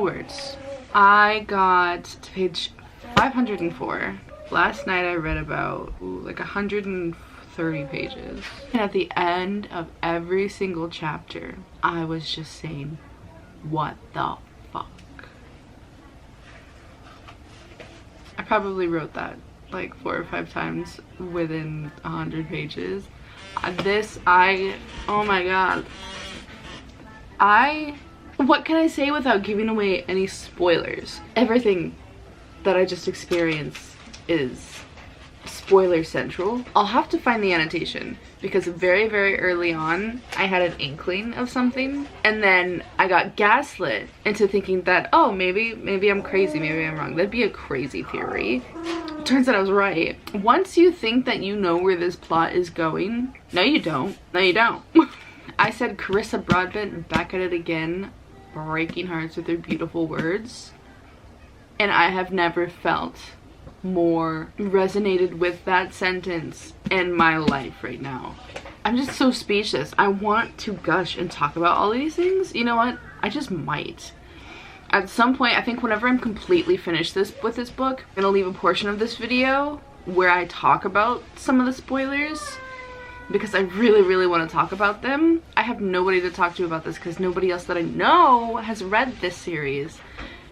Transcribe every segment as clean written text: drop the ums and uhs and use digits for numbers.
words. I got to page 504. Last night I read about like 130 pages. And at the end of every single chapter, I was just saying, what the fuck? I probably wrote that like 4 or 5 times within 100 pages. Oh my god. What can I say without giving away any spoilers? Everything that I just experienced is spoiler central. I'll have to find the annotation because very, very early on, I had an inkling of something, and then I got gaslit into thinking that, oh, maybe I'm crazy, maybe I'm wrong. That'd be a crazy theory. Turns out I was right. Once you think that you know where this plot is going, no you don't. No you don't. I said Carissa Broadbent, back at it again, breaking hearts with her beautiful words. And I have never felt more resonated with that sentence in my life right now. I'm just so speechless. I want to gush and talk about all these things. You know what? I just might. At some point, I think whenever I'm completely finished with this book, I'm gonna leave a portion of this video where I talk about some of the spoilers because I really, really want to talk about them. I have nobody to talk to about this because nobody else that I know has read this series.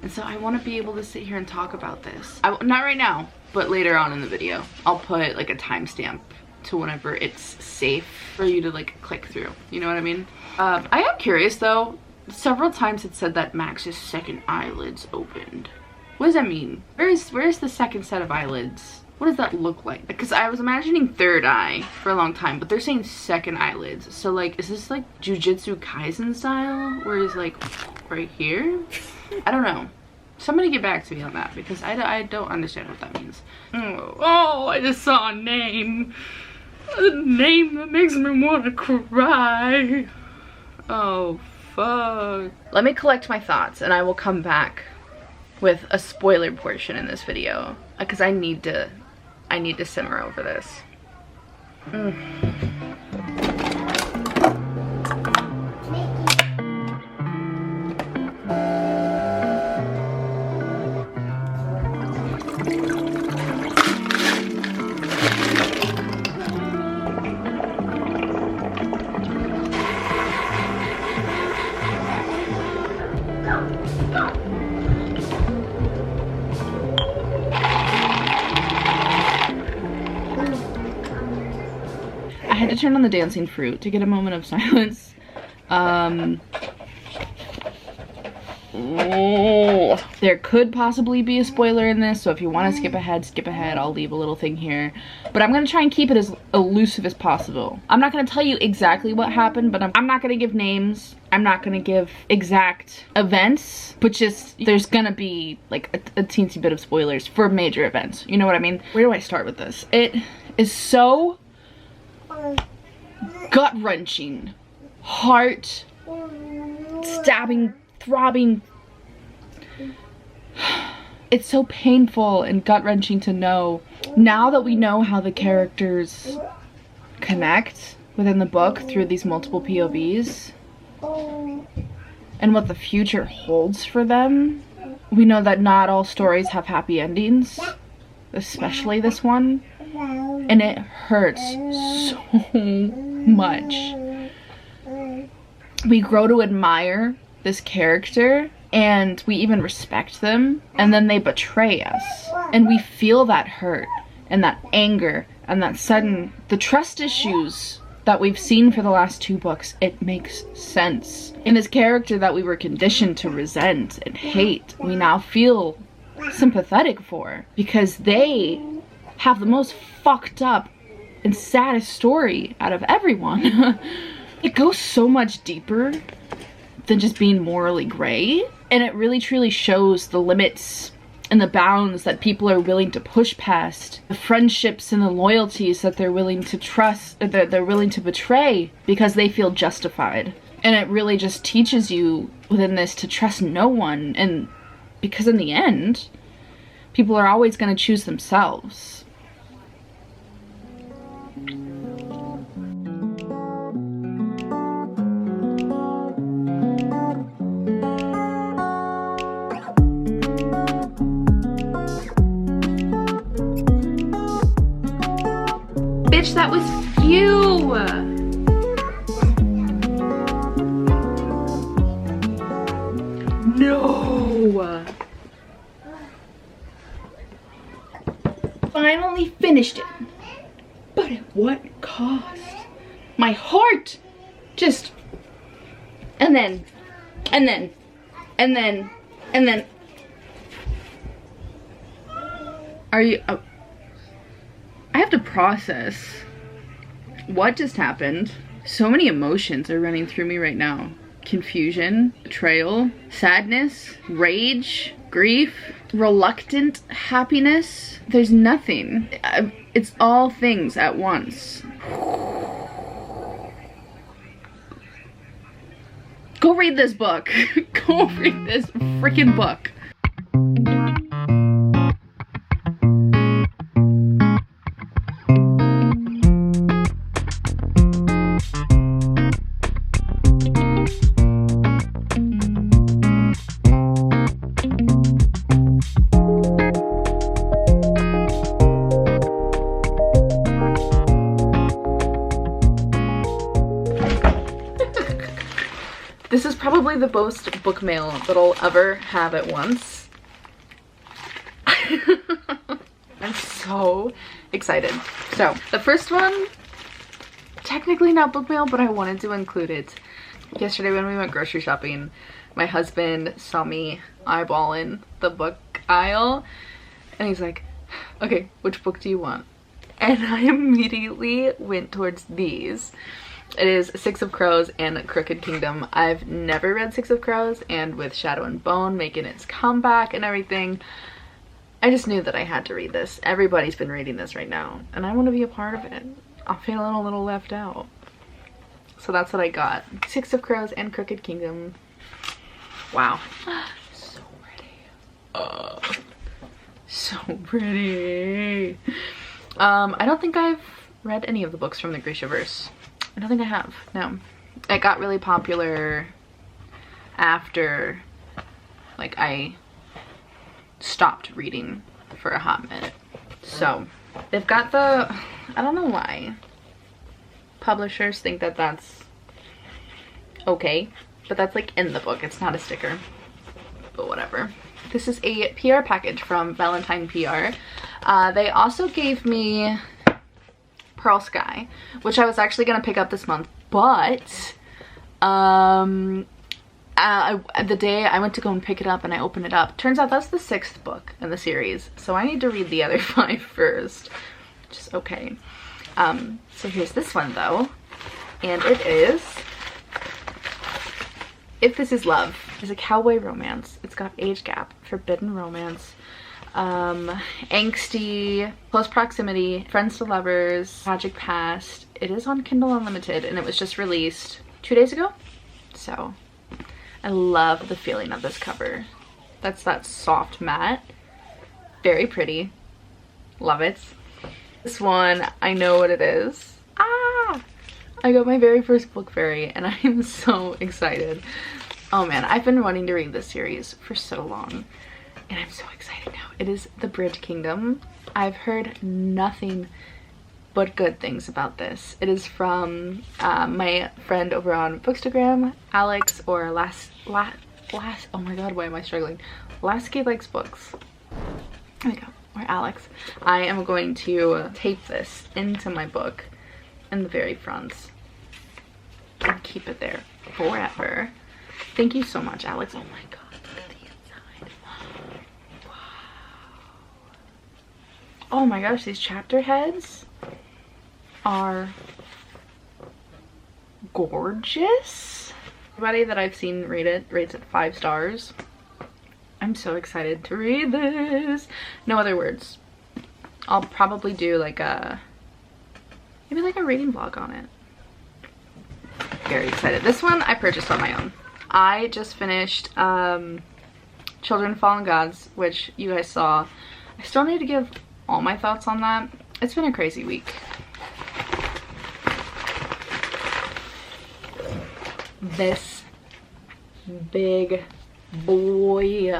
And so I want to be able to sit here and talk about this. Not right now, but later on in the video. I'll put like a timestamp to whenever it's safe for you to like click through. You know what I mean? I am curious though. Several times it said that Max's second eyelids opened. What does that mean? Where's the second set of eyelids? What does that look like? Because I was imagining third eye for a long time, but they're saying second eyelids. So like, is this like Jujutsu Kaisen style? Where it's like right here? I don't know. Somebody get back to me on that because I don't understand what that means. Oh, I just saw a name. A name that makes me want to cry. Oh, fuck. Let me collect my thoughts and I will come back with a spoiler portion in this video because I need to simmer over this. I had to turn on the dancing fruit to get a moment of silence. There could possibly be a spoiler in this, so if you want to skip ahead. I'll leave a little thing here. But I'm going to try and keep it as elusive as possible. I'm not going to tell you exactly what happened, but I'm not going to give names. I'm not going to give exact events, but just there's going to be like a teensy bit of spoilers for major events. You know what I mean? Where do I start with this? It is so gut-wrenching, heart stabbing, throbbing. It's so painful and gut-wrenching to know. Now that we know how the characters connect within the book through these multiple POVs and what the future holds for them, we know that not all stories have happy endings, especially this one. And it hurts so much. We grow to admire this character and we even respect them, and then they betray us. And we feel that hurt and that anger and that the trust issues that we've seen for the last 2 books. It makes sense. In this character that we were conditioned to resent and hate, we now feel sympathetic for because they have the most fucked up and saddest story out of everyone. It goes so much deeper than just being morally gray, and it really truly shows the limits and the bounds that people are willing to push past, the friendships and the loyalties that they're willing to trust, that they're willing to betray because they feel justified. And it really just teaches you within this to trust no one, and because in the end people are always going to choose themselves. that was you. No. Finally finished it. But at what cost? My heart just, and then. Are you, I have to process what just happened. So many emotions are running through me right now. Confusion, betrayal, sadness, rage, grief, reluctant happiness. There's nothing. It's all things at once. Go read this book. Go read this freaking book. This is probably the most book mail that I'll ever have at once. I'm so excited. So, the first one, technically not book mail, but I wanted to include it. Yesterday when we went grocery shopping, my husband saw me eyeballing the book aisle, and he's like, okay, which book do you want? And I immediately went towards these. It is Six of Crows and Crooked Kingdom. I've never read Six of Crows, and with Shadow and Bone making its comeback and everything, I just knew that I had to read this. Everybody's been reading this right now, and I want to be a part of it. I'm feeling a little left out. So that's what I got. Six of Crows and Crooked Kingdom. Wow. So pretty. So pretty. I don't think I've read any of the books from the Grishaverse. I don't think I have, no. It got really popular after, like, I stopped reading for a hot minute. So, they've got the, I don't know why publishers think that that's okay, but that's like in the book, it's not a sticker, but whatever. This is a PR package from Valentine PR. They also gave me Pearl Sky, which I was actually gonna pick up this month, but the day I went to go and pick it up and I opened it up, turns out that's the 6th book in the series, so I need to read the other 5 first, which is okay. So here's this one though, and it is If This Is Love. It's a cowboy romance. It's got age gap, forbidden romance, angsty, close proximity, friends to lovers, tragic past. It is on Kindle Unlimited and it was just released 2 days ago. So I love the feeling of this cover. That's that soft matte. Very pretty. Love it. This one, I know what it is. Ah! I got my very first book fairy and I am so excited. Oh man, I've been wanting to read this series for so long. And I'm so excited now. It is The Bridge Kingdom. I've heard nothing but good things about this. It is from my friend over on Bookstagram, Alex, or oh my god, why am I struggling? Lasky Likes Books. There we go, or Alex. I am going to tape this into my book in the very front and keep it there forever. Thank you so much, Alex. Oh my god. Oh my gosh, these chapter heads are gorgeous. Everybody that I've seen read it rates it 5 stars. I'm so excited to read this. No other words. I'll probably do like maybe like a reading vlog on it. Very excited. This one I purchased on my own. I just finished Children Fallen Gods, which you guys saw. I still need to give all my thoughts on that. It's been a crazy week. This big boy,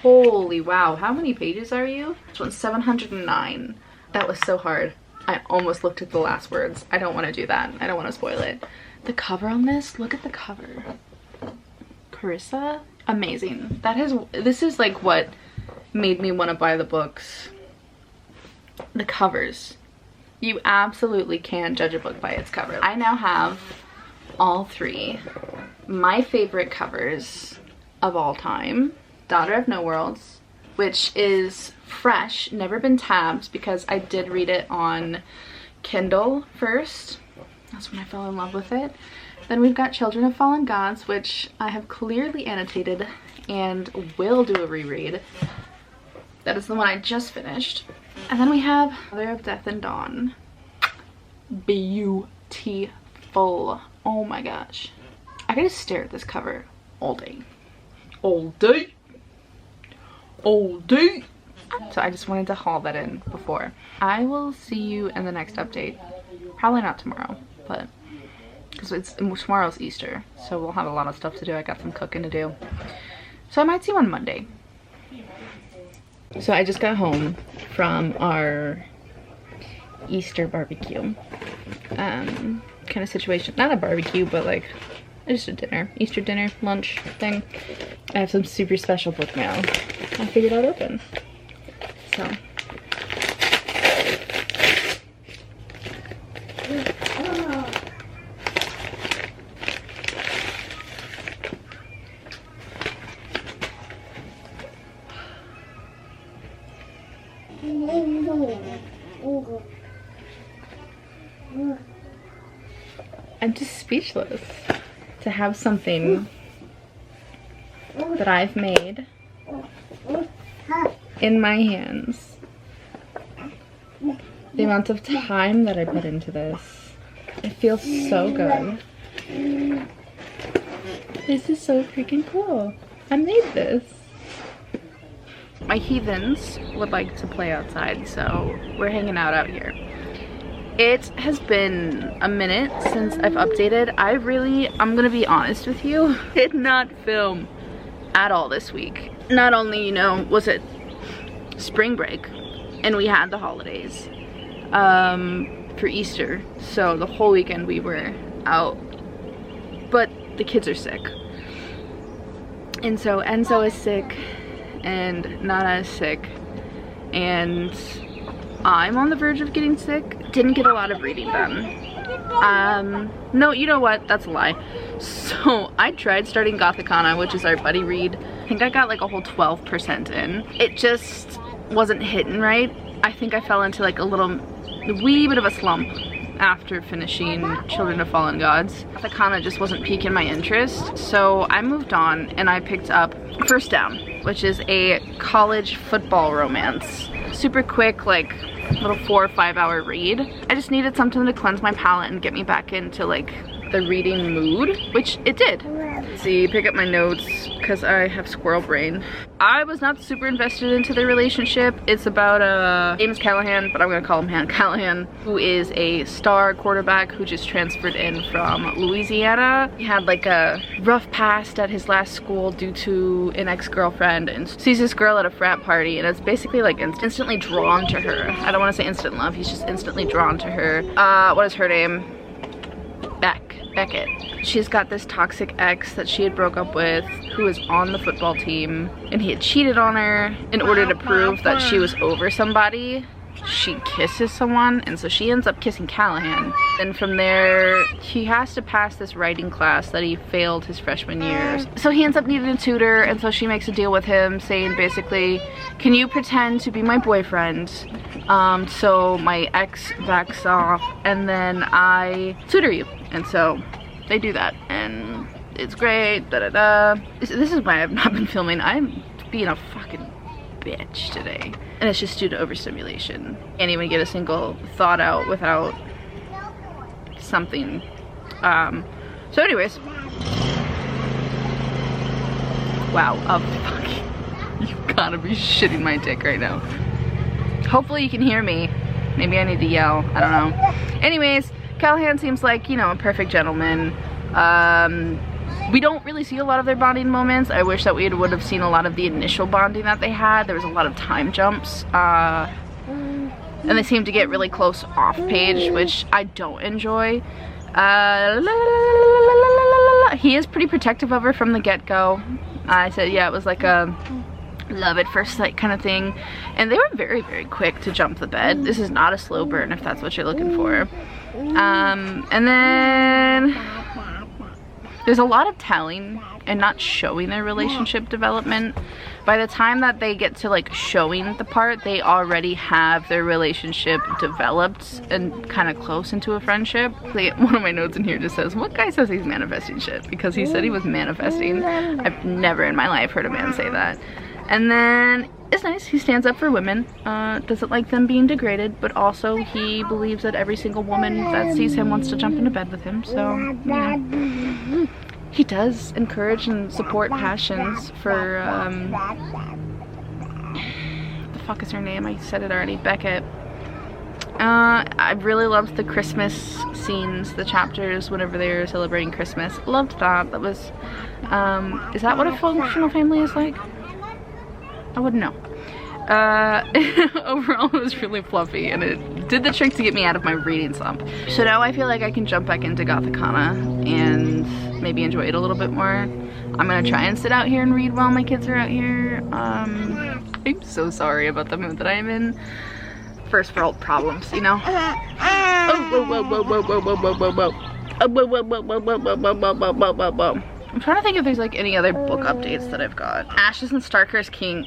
holy wow, how many pages are you? This one's 709. That was so hard. I almost looked at the last words. I don't want to do that. I don't want to spoil it. The cover on this, look at the cover. Carissa, amazing. This is like what made me want to buy the books. The covers. You absolutely can judge a book by its cover. I now have all three. My favorite covers of all time. Daughter of No Worlds, which is fresh, never been tabbed because I did read it on Kindle first. That's when I fell in love with it. Then we've got Children of Fallen Gods, which I have clearly annotated and will do a reread. That is the one I just finished. And then we have Mother of Death and Dawn. Beautiful. Oh my gosh. I could just stare at this cover all day. All day. All day. So I just wanted to haul that in before. I will see you in the next update. Probably not tomorrow, but because tomorrow's Easter, so we'll have a lot of stuff to do. I got some cooking to do. So I might see you on Monday. So I just got home from our Easter barbecue kind of situation. Not a barbecue, but like just a dinner, Easter dinner, lunch thing. I have some super special book mail I figured I'd open. So I'm just speechless to have something that I've made in my hands. The amount of time that I put into this. It feels so good. This is so freaking cool. I made this. My heathens would like to play outside, so we're hanging out here. It has been a minute since I've updated. I'm gonna be honest with you, did not film at all this week. Not only, you know, was it spring break and we had the holidays for Easter, so the whole weekend we were out, but the kids are sick. And so Enzo is sick and Nana is sick, and I'm on the verge of getting sick. Didn't get a lot of reading done. No, you know what? That's a lie. So I tried starting Gothicana, which is our buddy read. I think I got like a whole 12% in. It just wasn't hitting right. I think I fell into like a wee bit of a slump after finishing Children of Fallen Gods. Gothicana just wasn't piquing my interest. So I moved on and I picked up First Down, which is a college football romance. Super quick, like little 4 or 5 hour read. I just needed something to cleanse my palate and get me back into like the reading mood, which it did. See, pick up my notes because I have squirrel brain. I was not super invested into their relationship. It's about James Callahan, but I'm gonna call him Han Callahan, who is a star quarterback who just transferred in from Louisiana. He had like a rough past at his last school due to an ex-girlfriend, and sees this girl at a frat party, and it's basically like instantly drawn to her. I don't want to say instant love, he's just instantly drawn to her. What is her name? Beckett. She's got this toxic ex that she had broke up with, who was on the football team, and he had cheated on her. In order to prove that she was over somebody, she kisses someone, and so she ends up kissing Callahan. And from there, he has to pass this writing class that he failed his freshman year. So he ends up needing a tutor, and so she makes a deal with him saying basically, can you pretend to be my boyfriend? So my ex backs off, and then I tutor you. And so they do that, and it's great, This is why I've not been filming. I'm being a fucking bitch today. And it's just due to overstimulation. Can't even get a single thought out without something. So anyways. Wow, you've gotta be shitting my dick right now. Hopefully you can hear me. Maybe I need to yell, I don't know. Anyways, Callahan seems like, you know, a perfect gentleman. We don't really see a lot of their bonding moments. I wish that we would have seen a lot of the initial bonding that they had. There was a lot of time jumps. and they seem to get really close off page, which I don't enjoy. He is pretty protective of her from the get-go. I said, yeah, it was like a love at first sight kind of thing, and they were very, very quick to jump the bed. This is not a slow burn if that's what you're looking for. And then there's a lot of telling and not showing their relationship development. By the time that they get to like showing the part, they already have their relationship developed and kind of close into a friendship. One of my notes in here just says, what guy says he's manifesting shit? Because he said he was manifesting. I've never in my life heard a man say that. And then it's nice, he stands up for women, doesn't like them being degraded, but also he believes that every single woman that sees him wants to jump into bed with him, so, you know. He does encourage and support passions for, the fuck is her name? I said it already, Beckett. I really loved the Christmas scenes, the chapters whenever they were celebrating Christmas. Loved that. That was, is that what a functional family is like? I wouldn't know. Overall it was really fluffy and it did the trick to get me out of my reading slump. So now I feel like I can jump back into Gothicana and maybe enjoy it a little bit more. I'm gonna try and sit out here and read while my kids are out here. I'm so sorry about the mood that I'm in. First world problems, you know? Oh, whoa, whoa, whoa, whoa, whoa, whoa, whoa, whoa, whoa. Oh, whoa, whoa, whoa, whoa, whoa, whoa, whoa, whoa, whoa, whoa, whoa. I'm trying to think if there's like any other book updates that I've got. Ashes and Star-Cursed King.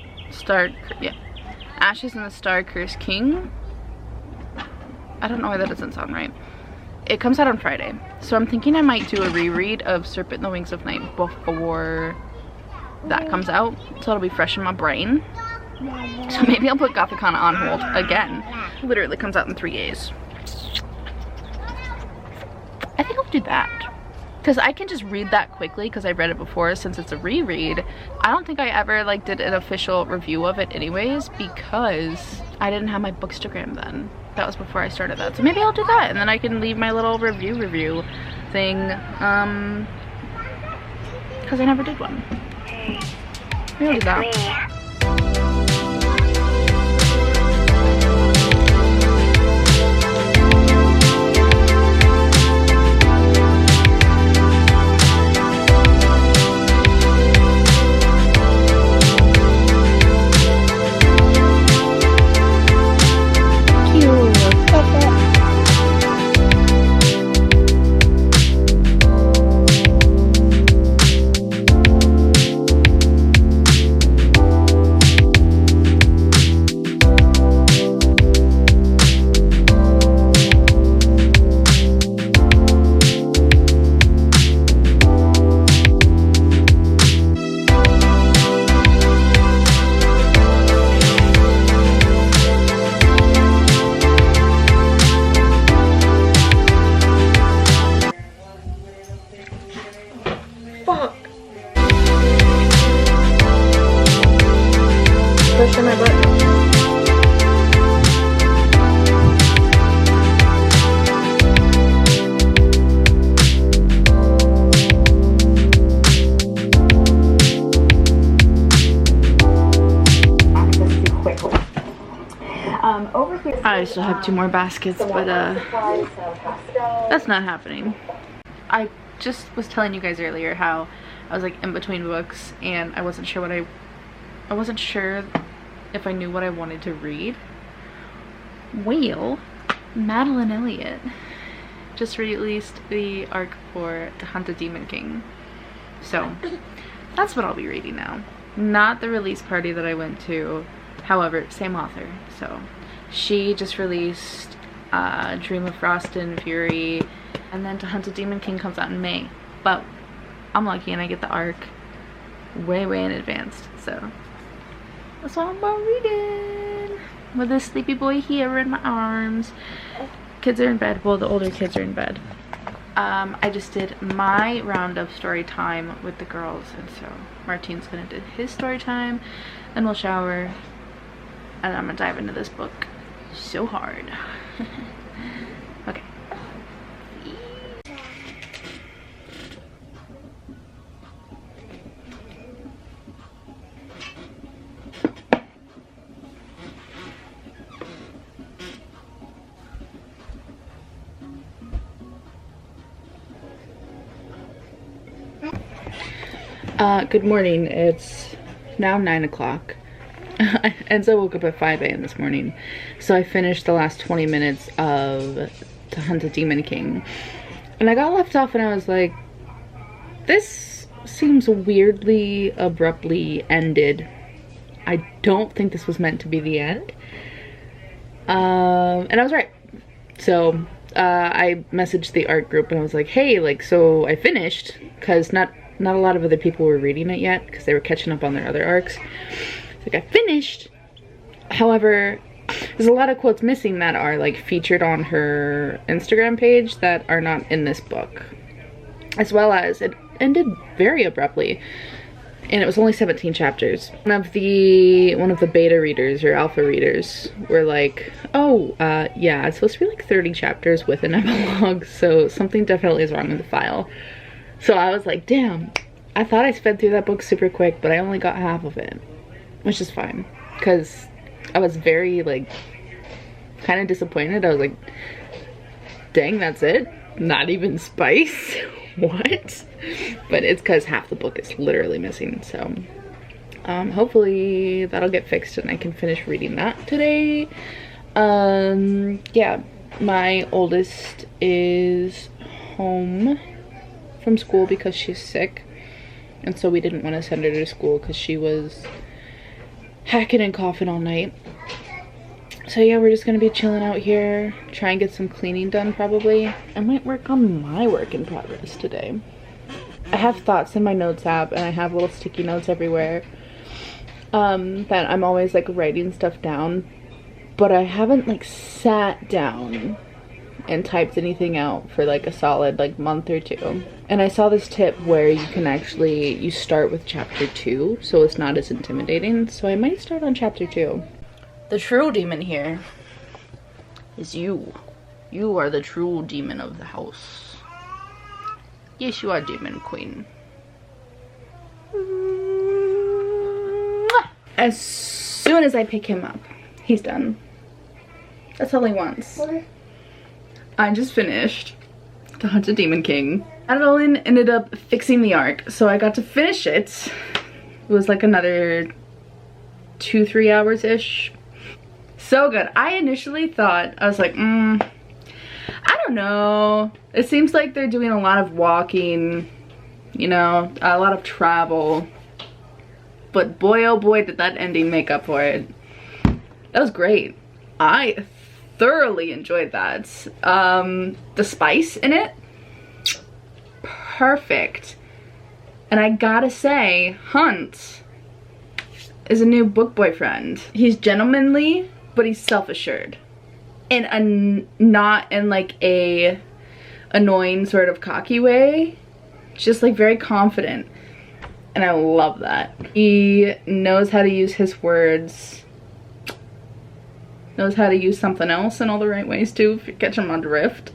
Ashes and the Star-Cursed King. I don't know why that doesn't sound right. It comes out on Friday. So I'm thinking I might do a reread of Serpent in the Wings of Night before that comes out. So it'll be fresh in my brain. So maybe I'll put Gothicana on hold again. It literally comes out in 3 days. I think I'll do that. Because I can just read that quickly because I read it before since it's a reread. I don't think I ever like did an official review of it anyways because I didn't have my Bookstagram then. That was before I started that. So maybe I'll do that and then I can leave my little review thing because I never did one. Maybe I'll do that. I still have 2 more baskets, but that's not happening. I just was telling you guys earlier how I was like in between books and I wasn't sure if I knew what I wanted to read. Well, Madeline Elliott just released the arc for To Hunt a Demon King. So that's what I'll be reading now. Not the release party that I went to, however, same author. So she just released Dream of Frost and Fury, and then To Hunt a Demon King comes out in May. But I'm lucky and I get the arc way in advance. So that's what I'm about reading. With this sleepy boy here in my arms. Kids are in bed. Well, the older kids are in bed. I just did my round of story time with the girls, and so Martin's gonna do his story time, then we'll shower, and I'm gonna dive into this book so hard. Okay. Good morning. It's now 9 o'clock. And so I woke up at 5 a.m. this morning. So I finished the last 20 minutes of To Hunt a Demon King. And I got left off and I was like, this seems weirdly abruptly ended. I don't think this was meant to be the end. And I was right. So I messaged the art group and I was like, hey, like, so I finished, because not a lot of other people were reading it yet because they were catching up on their other arcs. Like, I finished. However, there's a lot of quotes missing that are like featured on her Instagram page that are not in this book, as well as it ended very abruptly and it was only 17 chapters. One of the beta readers or alpha readers were like, oh, yeah, it's supposed to be like 30 chapters with an epilogue, so something definitely is wrong with the file. So I was like, damn, I thought I sped through that book super quick, but I only got half of it, which is fine, because I was very, like, kind of disappointed. I was like, dang, that's it? Not even spice? What? But it's because half the book is literally missing, so hopefully that'll get fixed and I can finish reading that today. Yeah, my oldest is home from school because she's sick, and so we didn't want to send her to school because she was hacking and coughing all night. So yeah, we're just gonna be chilling out here, try and get some cleaning done probably. I might work on my work in progress today. I have thoughts in my notes app and I have little sticky notes everywhere that I'm always like writing stuff down, but I haven't like sat down and typed anything out for like a solid like month or two. And I saw this tip where you can actually, you start with chapter 2 so it's not as intimidating, so I might start on chapter 2. The true demon here is you. You are the true demon of the house. Yes, you are demon queen. As soon as I pick him up, he's done. That's all he wants. I just finished To Hunt a Demon King. Madeline ended up fixing the arc, so I got to finish it. It was like another 2-3 hours-ish. So good. I initially thought, I was like, I don't know. It seems like they're doing a lot of walking, you know, a lot of travel. But boy, oh boy, did that ending make up for it. That was great. I thoroughly enjoyed that. The spice in it, perfect. And I gotta say, Hunt is a new book boyfriend. He's gentlemanly, but he's self-assured, and not in like a annoying sort of cocky way, just like very confident, and I love that. He knows how to use his words, knows how to use something else in all the right ways too, if you catch him on drift.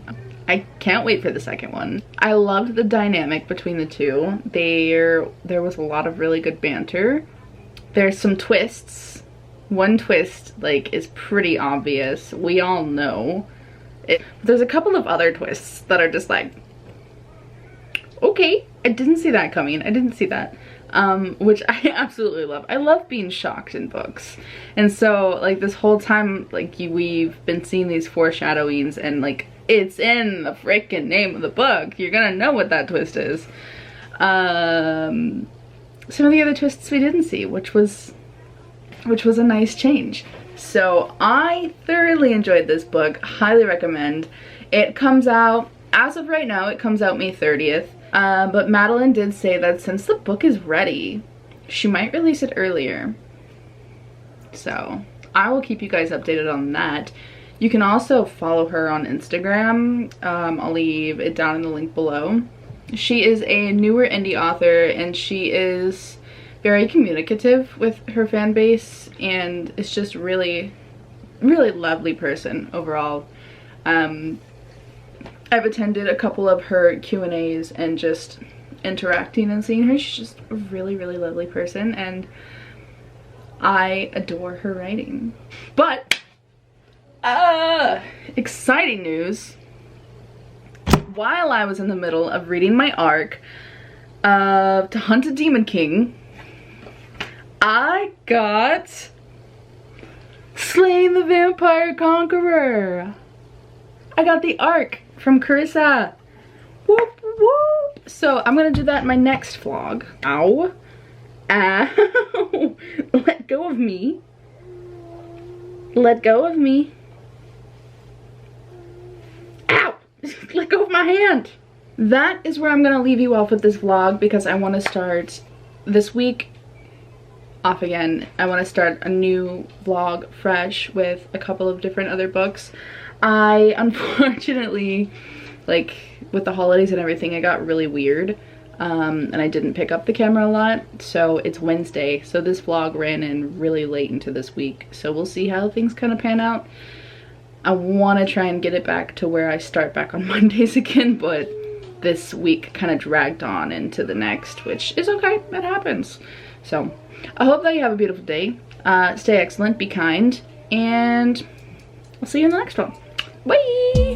I can't wait for the second one. I loved the dynamic between the two. There was a lot of really good banter. There's some twists. One twist, like, is pretty obvious. We all know it. There's a couple of other twists that are just like, okay, I didn't see that coming. I didn't see that. Which I absolutely love. I love being shocked in books. And so, like, this whole time, like, we've been seeing these foreshadowings, and, like, it's in the freaking name of the book. You're gonna know what that twist is. Some of the other twists we didn't see, which was a nice change. So I thoroughly enjoyed this book. Highly recommend. It comes out, as of right now, it comes out May 30th. But Madeline did say that since the book is ready, she might release it earlier. So I will keep you guys updated on that. You can also follow her on Instagram. I'll leave it down in the link below. She is a newer indie author, and she is very communicative with her fan base, and is just really lovely person overall. I've attended a couple of her Q&As and just interacting and seeing her. She's just a really lovely person, and I adore her writing. But exciting news. While I was in the middle of reading my arc, To hunt a demon king, I got Slaying the Vampire Conqueror. I got the arc from Carissa. Whoop whoop. So I'm gonna do that in my next vlog. Ow. Ow. Let go of me. Let go of me. Ow. Let go of my hand. That is where I'm gonna leave you off with this vlog because I want to start this week off again. I want to start a new vlog fresh with a couple of different other books. I unfortunately, like with the holidays and everything, it got really weird and I didn't pick up the camera a lot. So it's Wednesday, so this vlog ran in really late into this week, so we'll see how things kind of pan out. I want to try and get it back to where I start back on Mondays again, but this week kind of dragged on into the next, which is okay, it happens. So I hope that you have a beautiful day. Stay excellent, be kind, and I'll see you in the next one. Bye!